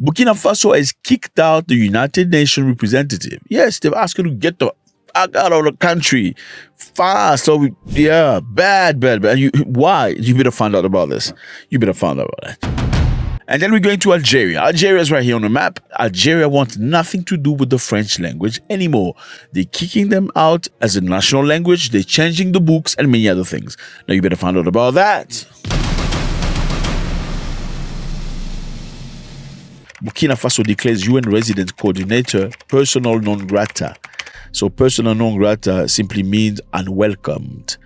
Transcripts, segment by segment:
Burkina Faso has kicked out the United Nations representative. Yes, they've asked you to get the fuck out of the country fast. So, yeah, bad. Why? You better find out about this. You better find out about that. And then we're going to Algeria. Algeria is right here on the map. Algeria wants nothing to do with the French language anymore. They're kicking them out as a national language. They're changing the books and many other things. Now you better find out about that. Burkina Faso declares UN resident coordinator persona non grata. So persona non grata simply means unwelcomed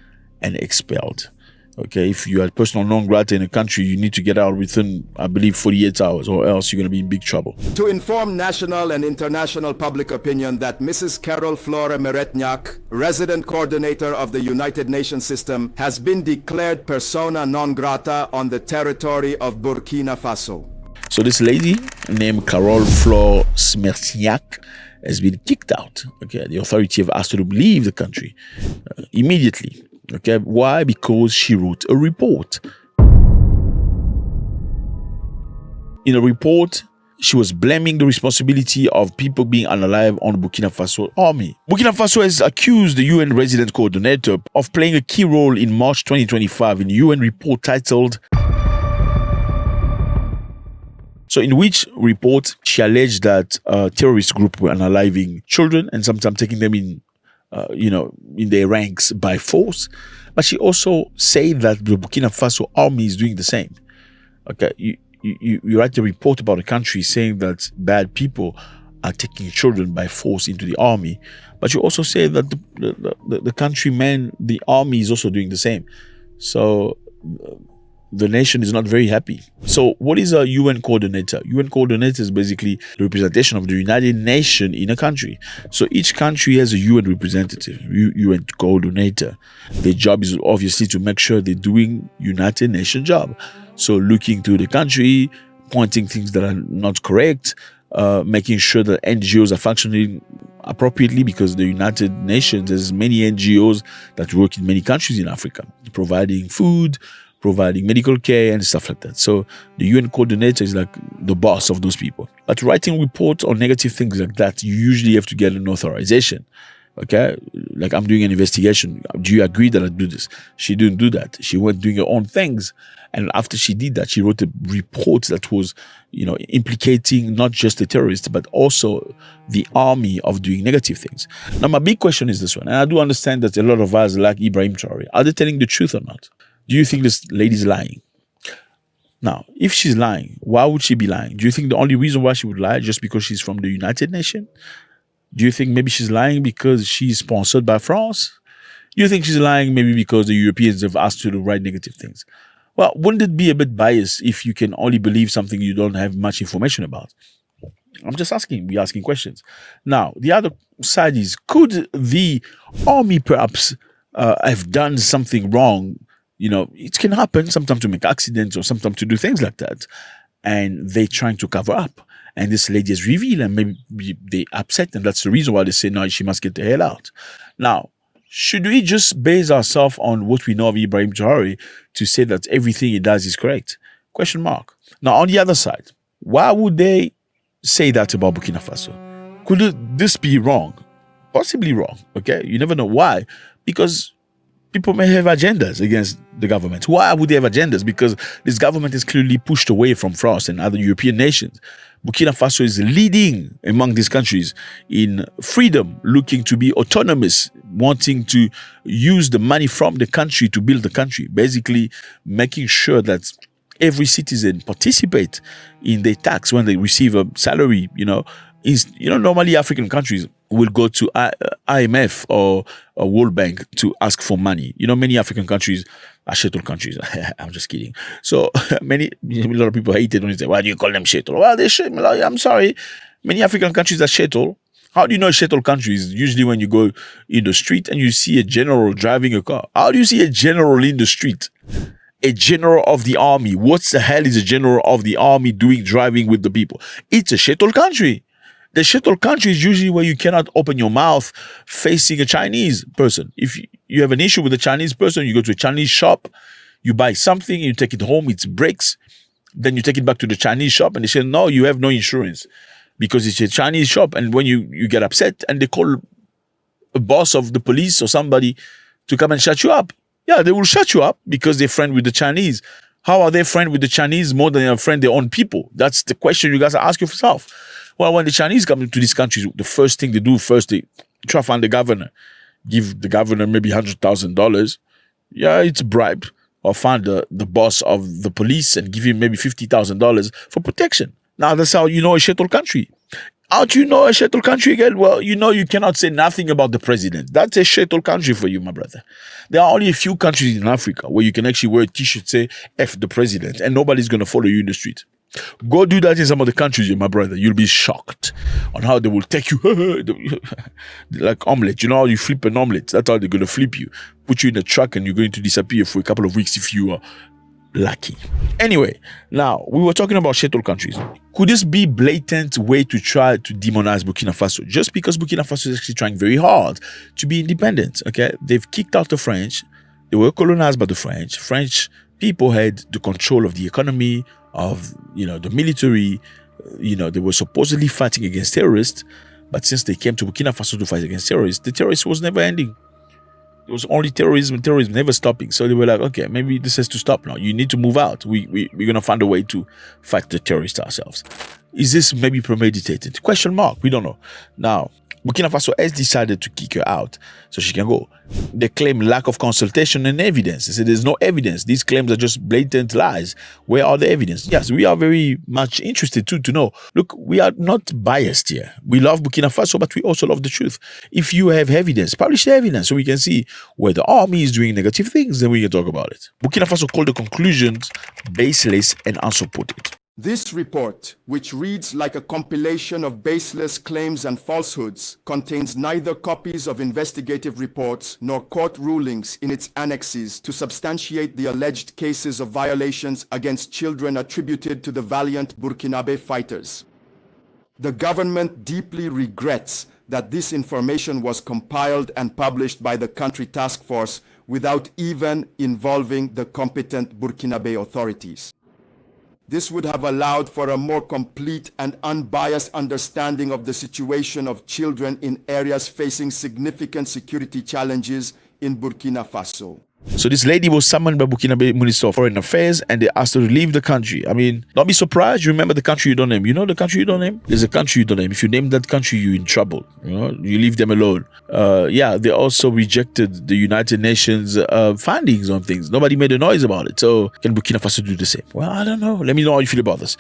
and expelled. Okay, if you are persona non grata in a country, you need to get out within, I believe, 48 hours, or else you're going to be in big trouble. To inform national and international public opinion that Mrs. Carol Flora Meretniak, resident coordinator of the United Nations system, has been declared persona non grata on the territory of Burkina Faso. So this lady named Carol Flora Meretniak has been kicked out. Okay, the authority have asked her to leave the country immediately. Okay, why? Because she wrote a report. In a report, she was blaming the responsibility of people being unalive on the Burkina Faso army. Burkina Faso has accused the UN resident coordinator of playing a key role in March 2025 in a UN report titled in which report she alleged that terrorist group were unaliving children and sometimes taking them in in their ranks by force. But she also said that the Burkina Faso army is doing the same. Okay, you write a report about a country saying that bad people are taking children by force into the army, but you also say that the countrymen, the army is also doing the same. So the nation is not very happy. So what is a UN coordinator? UN coordinator is basically the representation of the United Nations in a country. So each country has a UN representative, UN coordinator. Their job is obviously to make sure they're doing United Nations job. So looking to the country, pointing things that are not correct, making sure that NGOs are functioning appropriately, because the United Nations, there's many NGOs that work in many countries in Africa, providing food, providing medical care and stuff like that. So the UN coordinator is like the boss of those people. But writing reports on negative things like that, you usually have to get an authorization. Okay? Like, I'm doing an investigation. Do you agree that I do this? She didn't do that. She went doing her own things. And after she did that, she wrote a report that was, implicating not just the terrorists, but also the army of doing negative things. Now, my big question is this one. And I do understand that a lot of us like Ibrahim Traore. Are they telling the truth or not? Do you think this lady's lying? Now, if she's lying, why would she be lying? Do you think the only reason why she would lie is just because she's from the United Nations? Do you think maybe she's lying because she's sponsored by France? Do you think she's lying maybe because the Europeans have asked her to write negative things? Well, wouldn't it be a bit biased if you can only believe something you don't have much information about? I'm just asking. We're asking questions. Now, the other side is, could the army perhaps have done something wrong? It can happen sometimes to make accidents or sometimes to do things like that. And they're trying to cover up. And this lady is revealed, and maybe they're upset. And that's the reason why they say, no, she must get the hell out. Now, should we just base ourselves on what we know of Ibrahim Traore to say that everything he does is correct? Question mark. Now, on the other side, why would they say that about Burkina Faso? Could this be wrong? Possibly wrong. Okay? You never know. Why? Because people may have agendas against the government. Why would they have agendas? Because this government is clearly pushed away from France and other European nations. Burkina Faso is leading among these countries in freedom, looking to be autonomous, wanting to use the money from the country to build the country, basically making sure that every citizen participate in their tax when they receive a salary. Normally African countries will go to IMF or a World Bank to ask for money. Many African countries are shuttle countries. I'm just kidding. So a lot of people hate it when they say, why do you call them shuttle? Well, they should. I'm sorry. Many African countries are shuttle. How do you know shuttle countries? Usually when you go in the street and you see a general driving a car. How do you see a general in the street? A general of the army. What the hell is a general of the army doing driving with the people? It's a shuttle country. The shuttle country is usually where you cannot open your mouth facing a Chinese person. If you have an issue with a Chinese person, you go to a Chinese shop, you buy something, you take it home, it breaks. Then you take it back to the Chinese shop and they say, no, you have no insurance because it's a Chinese shop. And when you get upset and they call a boss of the police or somebody to come and shut you up, yeah, they will shut you up because they're friend with the Chinese. How are they friend with the Chinese more than they're friend their own people? That's the question you guys ask yourself. Well, when the Chinese come into these countries, the first thing they do, they try to find the governor, give the governor maybe $100,000. Yeah, it's a bribe. Or find the boss of the police and give him maybe $50,000 for protection. Now, that's how you know a shuttle country. How do you know a shuttle country again? Well, you know you cannot say nothing about the president. That's a shuttle country for you, my brother. There are only a few countries in Africa where you can actually wear a t-shirt say F the president and nobody's going to follow you in the street. Go do that in some of the countries, my brother. You'll be shocked on how they will take you like omelette. You know how you flip an omelette? That's how they're going to flip you. Put you in a truck and you're going to disappear for a couple of weeks if you are lucky. Anyway, now we were talking about shuttle countries. Could this be blatant way to try to demonize Burkina Faso? Just because Burkina Faso is actually trying very hard to be independent. Okay, they've kicked out the French. They were colonized by the French. French people had the control of the economy, of the military. They were supposedly fighting against terrorists, but since they came to Burkina Faso to fight against terrorists, the terrorists was never ending. It was only terrorism never stopping. So they were like, okay, maybe this has to stop now. You need to move out. We're gonna find a way to fight the terrorists ourselves. Is this maybe premeditated? Question mark. We don't know. Now, Burkina Faso has decided to kick her out so she can go. They claim lack of consultation and evidence. They say there's no evidence. These claims are just blatant lies. Where are the evidence? Yes, we are very much interested too to know. Look, we are not biased here. We love Burkina Faso, but we also love the truth. If you have evidence, publish the evidence so we can see where the army is doing negative things, then we can talk about it. Burkina Faso called the conclusions baseless and unsupported. This report, which reads like a compilation of baseless claims and falsehoods, contains neither copies of investigative reports nor court rulings in its annexes to substantiate the alleged cases of violations against children attributed to the valiant Burkinabe fighters. The government deeply regrets that this information was compiled and published by the country task force without even involving the competent Burkinabe authorities. This would have allowed for a more complete and unbiased understanding of the situation of children in areas facing significant security challenges in Burkina Faso. So this lady was summoned by Burkina Minister of Foreign Affairs and they asked her to leave the country. I mean, don't be surprised. You remember the country you don't name. You know the country you don't name? There's a country you don't name. If you name that country, you're in trouble. You leave them alone. They also rejected the United Nations findings on things. Nobody made a noise about it. So can Burkina Faso do the same? Well, I don't know. Let me know how you feel about this.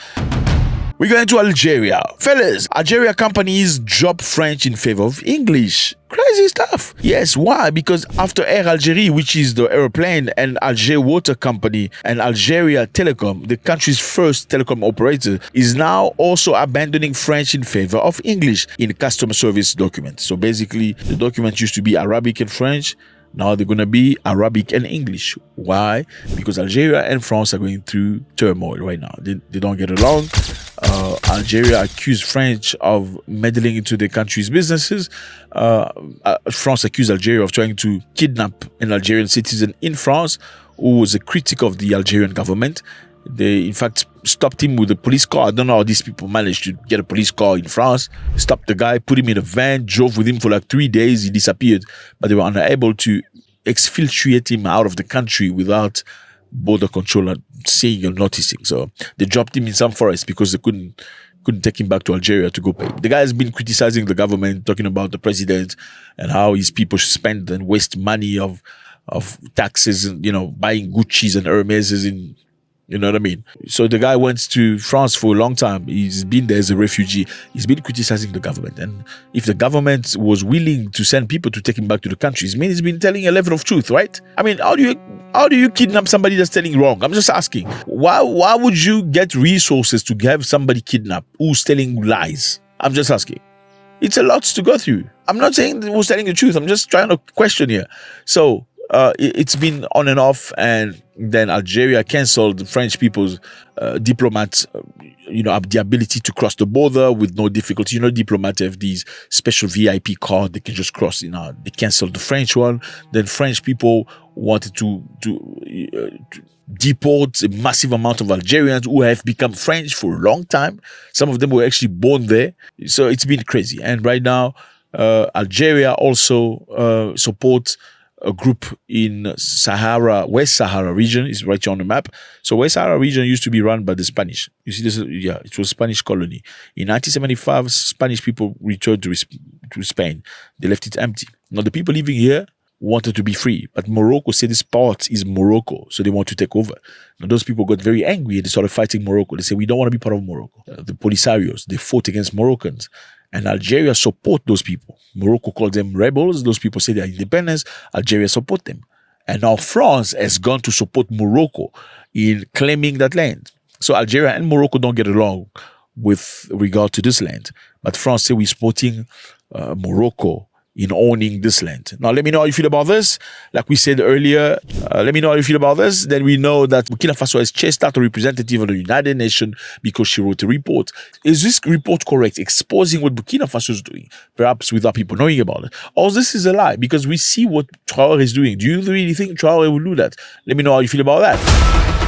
We're going to Algeria. Fellas, Algeria companies drop French in favor of English. Crazy stuff. Yes, why? Because after Air Algerie, which is the airplane, and Alger Water Company and Algeria Telecom, the country's first telecom operator, is now also abandoning French in favor of English in customer service documents. So basically, the document used to be Arabic and French. Now they're going to be Arabic and English. Why? Because Algeria and France are going through turmoil right now. They don't get along. Algeria accused French of meddling into the country's businesses. France accused Algeria of trying to kidnap an Algerian citizen in France who was a critic of the Algerian government. They, in fact, stopped him with a police car. I don't know how these people managed to get a police car in France. Stopped the guy, put him in a van, drove with him for like 3 days. He disappeared. But they were unable to exfiltrate him out of the country without border control seeing or noticing. So they dropped him in some forest because they couldn't take him back to Algeria to go pay. The guy has been criticizing the government, talking about the president and how his people should spend and waste money of taxes and, buying Gucci's and Hermes's in. You know what I mean? So the guy went to France for a long time. He's been there as a refugee. He's been criticizing the government. And if the government was willing to send people to take him back to the country, it means he's been telling a level of truth, right? I mean, how do you kidnap somebody that's telling wrong? I'm just asking. Why would you get resources to have somebody kidnapped who's telling lies? I'm just asking. It's a lot to go through. I'm not saying that who's telling the truth. I'm just trying to question here. So it's been on and off, and then Algeria cancelled the French people's diplomats, have the ability to cross the border with no difficulty. Diplomats have these special VIP card, they can just cross. They cancelled the French one. Then French people wanted to deport a massive amount of Algerians who have become French for a long time. Some of them were actually born there. So it's been crazy. And right now, Algeria also supports a group in West Sahara region. Is right here on the map. So West Sahara region used to be run by the Spanish. You see this? Yeah, it was a Spanish colony. In 1975, Spanish people returned to Spain. They left it empty. Now the people living here wanted to be free, but Morocco said this part is Morocco, so they want to take over. Now those people got very angry and they started fighting Morocco. They said, we don't want to be part of Morocco. The Polisarios, they fought against Moroccans. And Algeria support those people. Morocco called them rebels. Those people say they are independence. Algeria support them. And now France has gone to support Morocco in claiming that land. So Algeria and Morocco don't get along with regard to this land. But France say we're supporting Morocco in owning this land. Now, let me know how you feel about this. Like we said earlier, let me know how you feel about this. Then we know that Burkina Faso has chased out a representative of the United Nations because she wrote a report. Is this report correct, exposing what Burkina Faso is doing, perhaps without people knowing about it? Or this is a lie, because we see what Traoré is doing. Do you really think Traoré will do that? Let me know how you feel about that.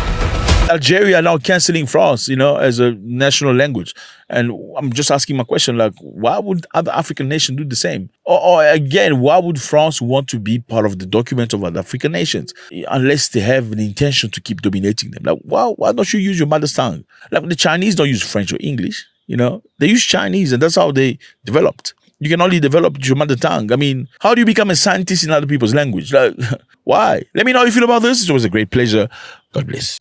Algeria now cancelling France, as a national language. And I'm just asking my question, like, why would other African nations do the same? Or again, why would France want to be part of the document of other African nations? Unless they have an intention to keep dominating them. Like, why don't you use your mother tongue? Like, the Chinese don't use French or English, They use Chinese, and that's how they developed. You can only develop your mother tongue. I mean, how do you become a scientist in other people's language? Like, why? Let me know how you feel about this. It was a great pleasure. God bless.